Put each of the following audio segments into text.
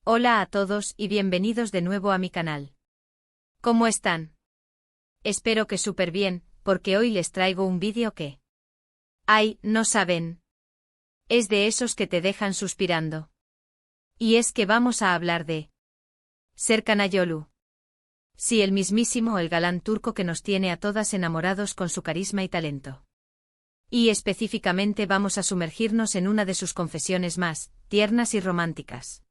Hola a todos y bienvenidos de nuevo a mi canal. ¿Cómo están? Espero que súper bien, porque hoy les traigo un vídeo que... ¡Ay, no saben! Es de esos que te dejan suspirando. Y es que vamos a hablar de... Serkan Ayolu. Sí, el mismísimo, el galán turco que nos tiene a todas enamorados con su carisma y talento. Y específicamente vamos a sumergirnos en una de sus confesiones más tiernas y románticas.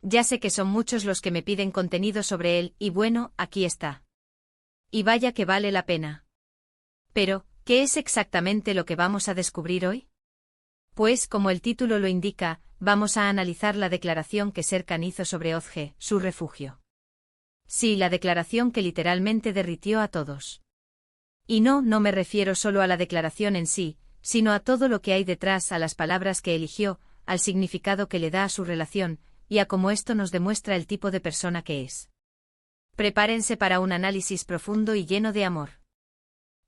Ya sé que son muchos los que me piden contenido sobre él, y bueno, aquí está. Y vaya que vale la pena. Pero, ¿qué es exactamente lo que vamos a descubrir hoy? Pues, como el título lo indica, vamos a analizar la declaración que Serkan hizo sobre Özge, su refugio. Sí, la declaración que literalmente derritió a todos. Y no me refiero solo a la declaración en sí, sino a todo lo que hay detrás, a las palabras que eligió, al significado que le da a su relación, y a cómo esto nos demuestra el tipo de persona que es. Prepárense para un análisis profundo y lleno de amor.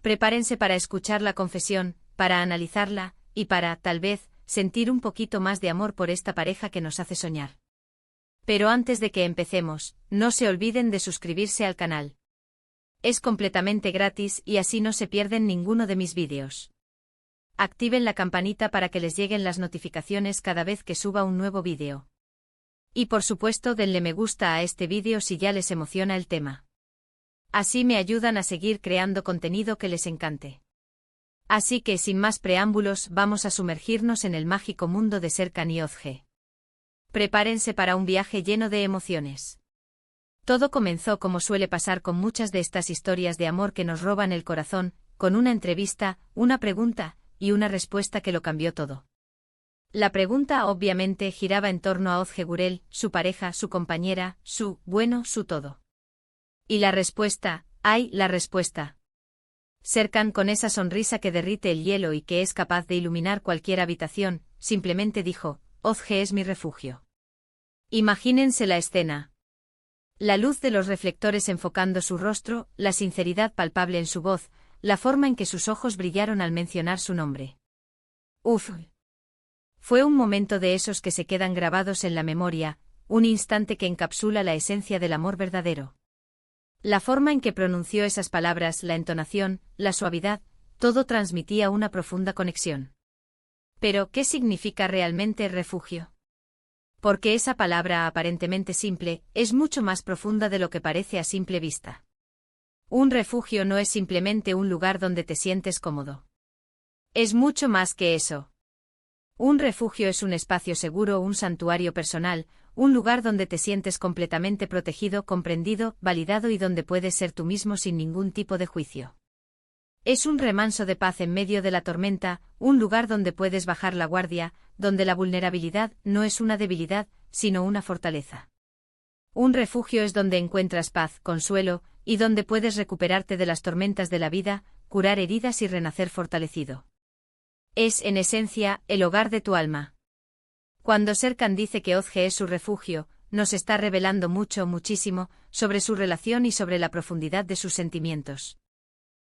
Prepárense para escuchar la confesión, para analizarla, y para, tal vez, sentir un poquito más de amor por esta pareja que nos hace soñar. Pero antes de que empecemos, no se olviden de suscribirse al canal. Es completamente gratis y así no se pierden ninguno de mis vídeos. Activen la campanita para que les lleguen las notificaciones cada vez que suba un nuevo vídeo. Y por supuesto denle me gusta a este vídeo si ya les emociona el tema. Así me ayudan a seguir creando contenido que les encante. Así que sin más preámbulos vamos a sumergirnos en el mágico mundo de Serkan y Özge. Prepárense para un viaje lleno de emociones. Todo comenzó como suele pasar con muchas de estas historias de amor que nos roban el corazón, con una entrevista, una pregunta, y una respuesta que lo cambió todo. La pregunta obviamente giraba en torno a Özge Gürel, su pareja, su compañera, su todo. Y la respuesta, ¡ay, la respuesta! Serkan, con esa sonrisa que derrite el hielo y que es capaz de iluminar cualquier habitación, simplemente dijo, Özge es mi refugio. Imagínense la escena. La luz de los reflectores enfocando su rostro, la sinceridad palpable en su voz, la forma en que sus ojos brillaron al mencionar su nombre. Uf. Fue un momento de esos que se quedan grabados en la memoria, un instante que encapsula la esencia del amor verdadero. La forma en que pronunció esas palabras, la entonación, la suavidad, todo transmitía una profunda conexión. Pero, ¿qué significa realmente refugio? Porque esa palabra aparentemente simple, es mucho más profunda de lo que parece a simple vista. Un refugio no es simplemente un lugar donde te sientes cómodo. Es mucho más que eso. Un refugio es un espacio seguro, un santuario personal, un lugar donde te sientes completamente protegido, comprendido, validado y donde puedes ser tú mismo sin ningún tipo de juicio. Es un remanso de paz en medio de la tormenta, un lugar donde puedes bajar la guardia, donde la vulnerabilidad no es una debilidad, sino una fortaleza. Un refugio es donde encuentras paz, consuelo, y donde puedes recuperarte de las tormentas de la vida, curar heridas y renacer fortalecido. Es, en esencia, el hogar de tu alma. Cuando Serkan dice que Özge es su refugio, nos está revelando muchísimo, sobre su relación y sobre la profundidad de sus sentimientos.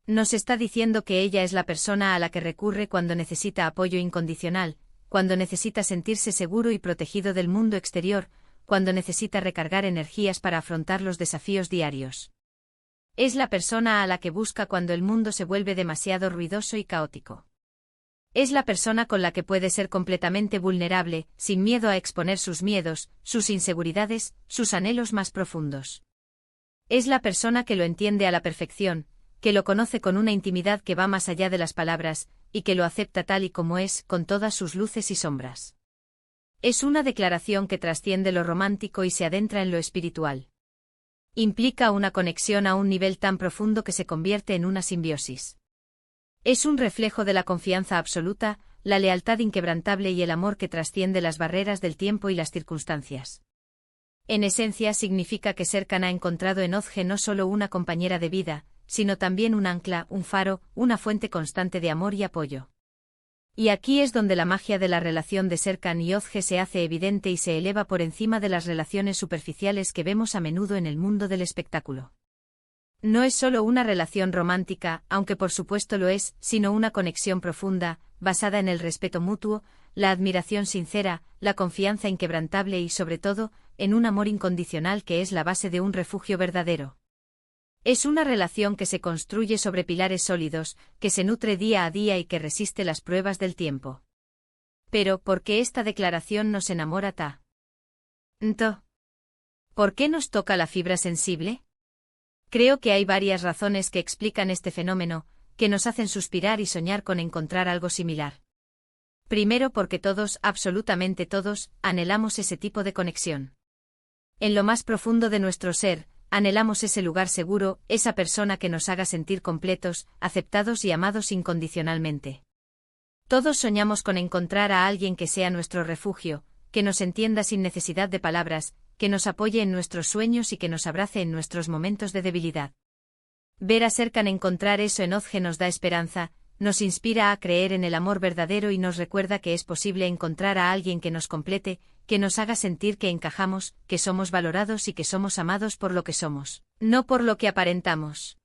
Nos está diciendo que ella es la persona a la que recurre cuando necesita apoyo incondicional, cuando necesita sentirse seguro y protegido del mundo exterior, cuando necesita recargar energías para afrontar los desafíos diarios. Es la persona a la que busca cuando el mundo se vuelve demasiado ruidoso y caótico. Es la persona con la que puede ser completamente vulnerable, sin miedo a exponer sus miedos, sus inseguridades, sus anhelos más profundos. Es la persona que lo entiende a la perfección, que lo conoce con una intimidad que va más allá de las palabras, y que lo acepta tal y como es, con todas sus luces y sombras. Es una declaración que trasciende lo romántico y se adentra en lo espiritual. Implica una conexión a un nivel tan profundo que se convierte en una simbiosis. Es un reflejo de la confianza absoluta, la lealtad inquebrantable y el amor que trasciende las barreras del tiempo y las circunstancias. En esencia significa que Serkan ha encontrado en Özge no solo una compañera de vida, sino también un ancla, un faro, una fuente constante de amor y apoyo. Y aquí es donde la magia de la relación de Serkan y Özge se hace evidente y se eleva por encima de las relaciones superficiales que vemos a menudo en el mundo del espectáculo. No es solo una relación romántica, aunque por supuesto lo es, sino una conexión profunda, basada en el respeto mutuo, la admiración sincera, la confianza inquebrantable y sobre todo, en un amor incondicional que es la base de un refugio verdadero. Es una relación que se construye sobre pilares sólidos, que se nutre día a día y que resiste las pruebas del tiempo. Pero, ¿por qué esta declaración nos enamora tanto? ¿Por qué nos toca la fibra sensible? Creo que hay varias razones que explican este fenómeno, que nos hacen suspirar y soñar con encontrar algo similar. Primero, porque todos, absolutamente todos, anhelamos ese tipo de conexión. En lo más profundo de nuestro ser, anhelamos ese lugar seguro, esa persona que nos haga sentir completos, aceptados y amados incondicionalmente. Todos soñamos con encontrar a alguien que sea nuestro refugio, que nos entienda sin necesidad de palabras, que nos apoye en nuestros sueños y que nos abrace en nuestros momentos de debilidad. Ver a Serkan encontrar eso en Ozge nos da esperanza, nos inspira a creer en el amor verdadero y nos recuerda que es posible encontrar a alguien que nos complete, que nos haga sentir que encajamos, que somos valorados y que somos amados por lo que somos, no por lo que aparentamos.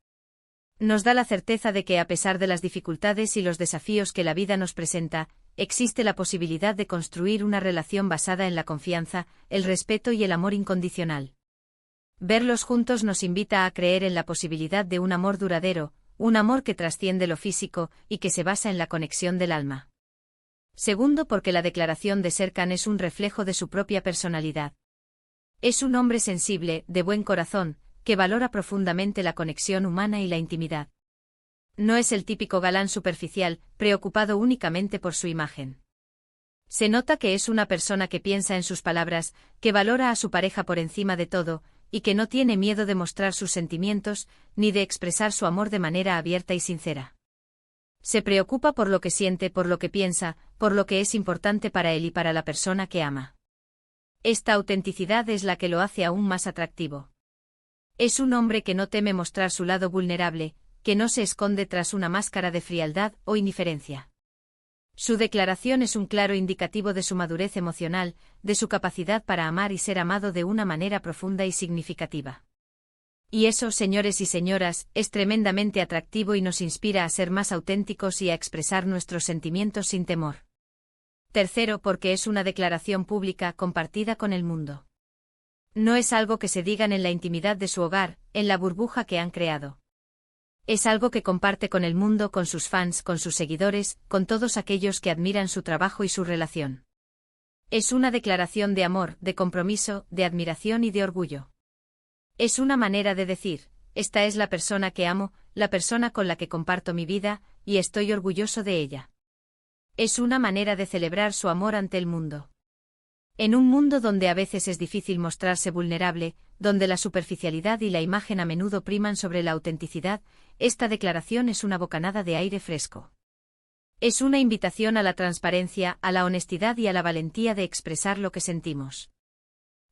Nos da la certeza de que a pesar de las dificultades y los desafíos que la vida nos presenta, existe la posibilidad de construir una relación basada en la confianza, el respeto y el amor incondicional. Verlos juntos nos invita a creer en la posibilidad de un amor duradero, un amor que trasciende lo físico y que se basa en la conexión del alma. Segundo, porque la declaración de Serkan es un reflejo de su propia personalidad. Es un hombre sensible, de buen corazón, que valora profundamente la conexión humana y la intimidad. No es el típico galán superficial, preocupado únicamente por su imagen. Se nota que es una persona que piensa en sus palabras, que valora a su pareja por encima de todo, y que no tiene miedo de mostrar sus sentimientos, ni de expresar su amor de manera abierta y sincera. Se preocupa por lo que siente, por lo que piensa, por lo que es importante para él y para la persona que ama. Esta autenticidad es la que lo hace aún más atractivo. Es un hombre que no teme mostrar su lado vulnerable, que no se esconde tras una máscara de frialdad o indiferencia. Su declaración es un claro indicativo de su madurez emocional, de su capacidad para amar y ser amado de una manera profunda y significativa. Y eso, señores y señoras, es tremendamente atractivo y nos inspira a ser más auténticos y a expresar nuestros sentimientos sin temor. Tercero, porque es una declaración pública compartida con el mundo. No es algo que se digan en la intimidad de su hogar, en la burbuja que han creado. Es algo que comparte con el mundo, con sus fans, con sus seguidores, con todos aquellos que admiran su trabajo y su relación. Es una declaración de amor, de compromiso, de admiración y de orgullo. Es una manera de decir, esta es la persona que amo, la persona con la que comparto mi vida, y estoy orgulloso de ella. Es una manera de celebrar su amor ante el mundo. En un mundo donde a veces es difícil mostrarse vulnerable, donde la superficialidad y la imagen a menudo priman sobre la autenticidad, esta declaración es una bocanada de aire fresco. Es una invitación a la transparencia, a la honestidad y a la valentía de expresar lo que sentimos.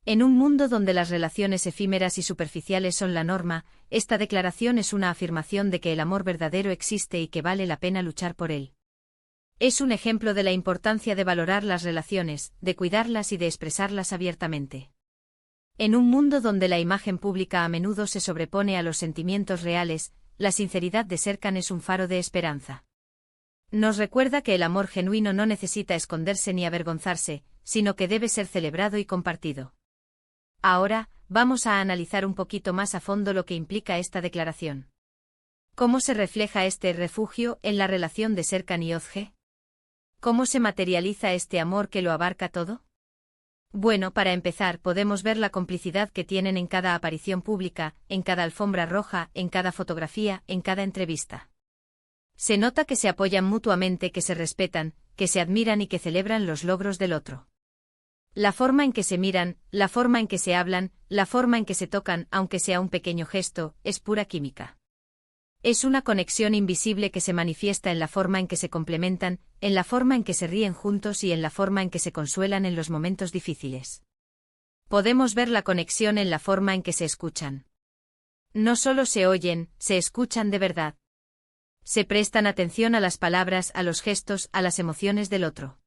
En un mundo donde las relaciones efímeras y superficiales son la norma, esta declaración es una afirmación de que el amor verdadero existe y que vale la pena luchar por él. Es un ejemplo de la importancia de valorar las relaciones, de cuidarlas y de expresarlas abiertamente. En un mundo donde la imagen pública a menudo se sobrepone a los sentimientos reales, la sinceridad de Serkan es un faro de esperanza. Nos recuerda que el amor genuino no necesita esconderse ni avergonzarse, sino que debe ser celebrado y compartido. Ahora, vamos a analizar un poquito más a fondo lo que implica esta declaración. ¿Cómo se refleja este refugio en la relación de Serkan y Ozge? ¿Cómo se materializa este amor que lo abarca todo? Bueno, para empezar, podemos ver la complicidad que tienen en cada aparición pública, en cada alfombra roja, en cada fotografía, en cada entrevista. Se nota que se apoyan mutuamente, que se respetan, que se admiran y que celebran los logros del otro. La forma en que se miran, la forma en que se hablan, la forma en que se tocan, aunque sea un pequeño gesto, es pura química. Es una conexión invisible que se manifiesta en la forma en que se complementan, en la forma en que se ríen juntos y en la forma en que se consuelan en los momentos difíciles. Podemos ver la conexión en la forma en que se escuchan. No solo se oyen, se escuchan de verdad. Se prestan atención a las palabras, a los gestos, a las emociones del otro.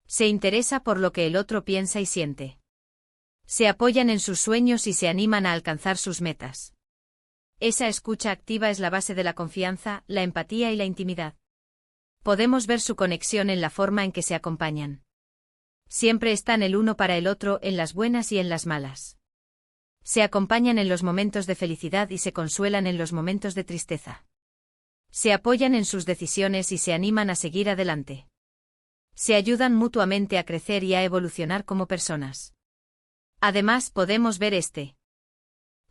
Se interesa por lo que el otro piensa y siente. Se apoyan en sus sueños y se animan a alcanzar sus metas. Esa escucha activa es la base de la confianza, la empatía y la intimidad. Podemos ver su conexión en la forma en que se acompañan. Siempre están el uno para el otro en las buenas y en las malas. Se acompañan en los momentos de felicidad y se consuelan en los momentos de tristeza. Se apoyan en sus decisiones y se animan a seguir adelante. Se ayudan mutuamente a crecer y a evolucionar como personas. Además, podemos ver este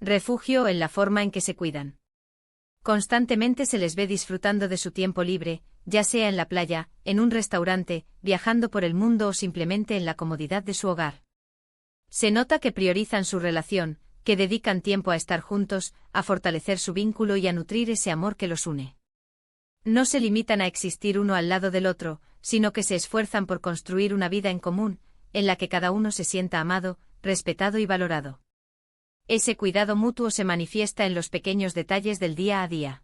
refugio en la forma en que se cuidan. Constantemente se les ve disfrutando de su tiempo libre, ya sea en la playa, en un restaurante, viajando por el mundo o simplemente en la comodidad de su hogar. Se nota que priorizan su relación, que dedican tiempo a estar juntos, a fortalecer su vínculo y a nutrir ese amor que los une. No se limitan a existir uno al lado del otro, sino que se esfuerzan por construir una vida en común, en la que cada uno se sienta amado, respetado y valorado. Ese cuidado mutuo se manifiesta en los pequeños detalles del día a día.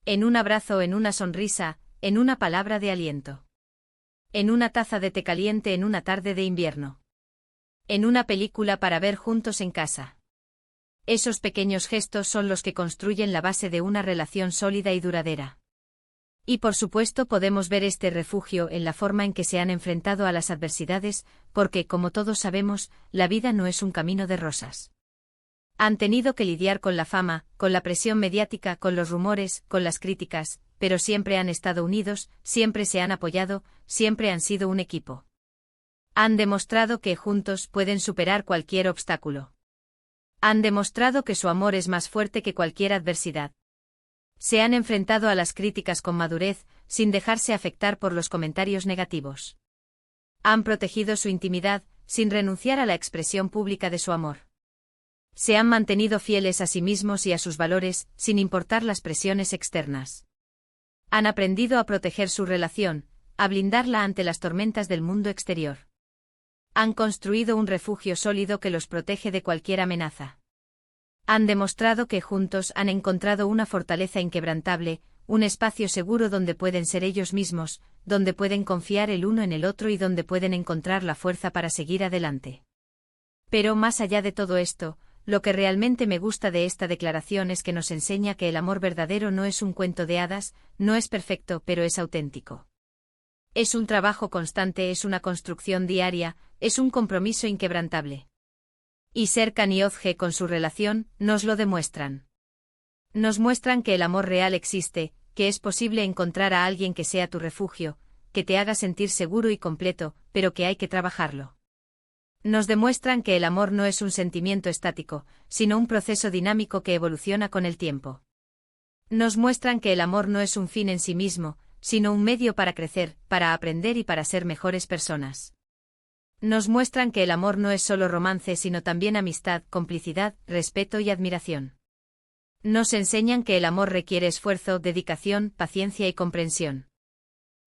En un abrazo, en una sonrisa, en una palabra de aliento. En una taza de té caliente en una tarde de invierno. En una película para ver juntos en casa. Esos pequeños gestos son los que construyen la base de una relación sólida y duradera. Y por supuesto podemos ver este refugio en la forma en que se han enfrentado a las adversidades, porque, como todos sabemos, la vida no es un camino de rosas. Han tenido que lidiar con la fama, con la presión mediática, con los rumores, con las críticas, pero siempre han estado unidos, siempre se han apoyado, siempre han sido un equipo. Han demostrado que juntos pueden superar cualquier obstáculo. Han demostrado que su amor es más fuerte que cualquier adversidad. Se han enfrentado a las críticas con madurez, sin dejarse afectar por los comentarios negativos. Han protegido su intimidad, sin renunciar a la expresión pública de su amor. Se han mantenido fieles a sí mismos y a sus valores, sin importar las presiones externas. Han aprendido a proteger su relación, a blindarla ante las tormentas del mundo exterior. Han construido un refugio sólido que los protege de cualquier amenaza. Han demostrado que juntos han encontrado una fortaleza inquebrantable, un espacio seguro donde pueden ser ellos mismos, donde pueden confiar el uno en el otro y donde pueden encontrar la fuerza para seguir adelante. Pero más allá de todo esto, lo que realmente me gusta de esta declaración es que nos enseña que el amor verdadero no es un cuento de hadas, no es perfecto, pero es auténtico. Es un trabajo constante, es una construcción diaria, es un compromiso inquebrantable. Y Serkan y Özge con su relación nos lo demuestran. Nos muestran que el amor real existe, que es posible encontrar a alguien que sea tu refugio, que te haga sentir seguro y completo, pero que hay que trabajarlo. Nos demuestran que el amor no es un sentimiento estático, sino un proceso dinámico que evoluciona con el tiempo. Nos muestran que el amor no es un fin en sí mismo, sino un medio para crecer, para aprender y para ser mejores personas. Nos muestran que el amor no es solo romance sino también amistad, complicidad, respeto y admiración. Nos enseñan que el amor requiere esfuerzo, dedicación, paciencia y comprensión.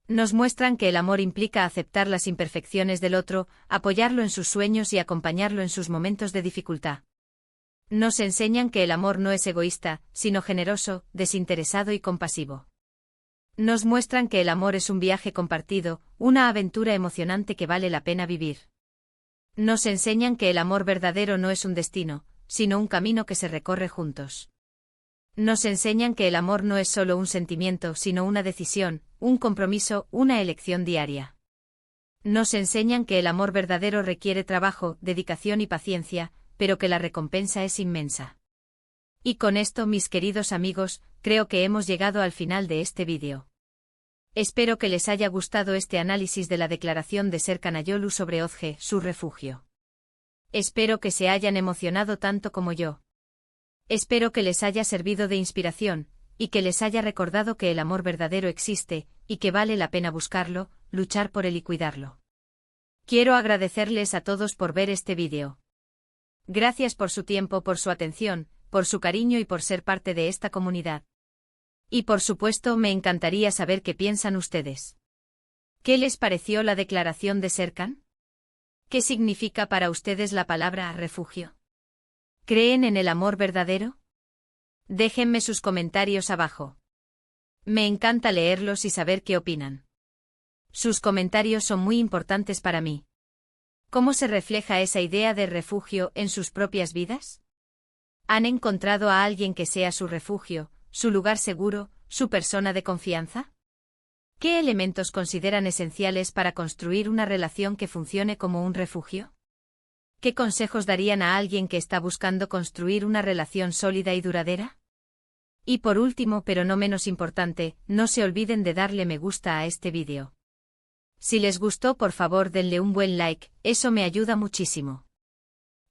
Nos muestran que el amor implica aceptar las imperfecciones del otro, apoyarlo en sus sueños y acompañarlo en sus momentos de dificultad. Nos enseñan que el amor no es egoísta, sino generoso, desinteresado y compasivo. Nos muestran que el amor es un viaje compartido, una aventura emocionante que vale la pena vivir. Nos enseñan que el amor verdadero no es un destino, sino un camino que se recorre juntos. Nos enseñan que el amor no es solo un sentimiento, sino una decisión, un compromiso, una elección diaria. Nos enseñan que el amor verdadero requiere trabajo, dedicación y paciencia, pero que la recompensa es inmensa. Y con esto, mis queridos amigos, creo que hemos llegado al final de este vídeo. Espero que les haya gustado este análisis de la declaración de Serkan Ayolu sobre Özge, su refugio. Espero que se hayan emocionado tanto como yo. Espero que les haya servido de inspiración, y que les haya recordado que el amor verdadero existe, y que vale la pena buscarlo, luchar por él y cuidarlo. Quiero agradecerles a todos por ver este vídeo. Gracias por su tiempo, por su atención, por su cariño y por ser parte de esta comunidad. Y por supuesto me encantaría saber qué piensan ustedes. ¿Qué les pareció la declaración de Serkan? ¿Qué significa para ustedes la palabra refugio? ¿Creen en el amor verdadero? Déjenme sus comentarios abajo. Me encanta leerlos y saber qué opinan. Sus comentarios son muy importantes para mí. ¿Cómo se refleja esa idea de refugio en sus propias vidas? ¿Han encontrado a alguien que sea su refugio, su lugar seguro, su persona de confianza? ¿Qué elementos consideran esenciales para construir una relación que funcione como un refugio? ¿Qué consejos darían a alguien que está buscando construir una relación sólida y duradera? Y por último, pero no menos importante, no se olviden de darle me gusta a este vídeo. Si les gustó, por favor denle un buen like, eso me ayuda muchísimo.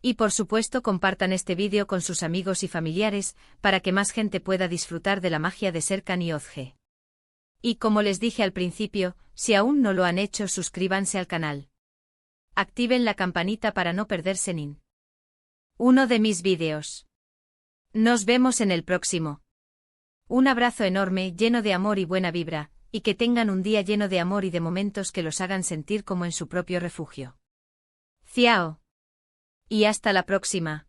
Y por supuesto compartan este vídeo con sus amigos y familiares, para que más gente pueda disfrutar de la magia de Serkan y Ozge. Y como les dije al principio, si aún no lo han hecho, suscríbanse al canal. Activen la campanita para no perderse ni uno de mis vídeos. Nos vemos en el próximo. Un abrazo enorme, lleno de amor y buena vibra, y que tengan un día lleno de amor y de momentos que los hagan sentir como en su propio refugio. Ciao. Y hasta la próxima.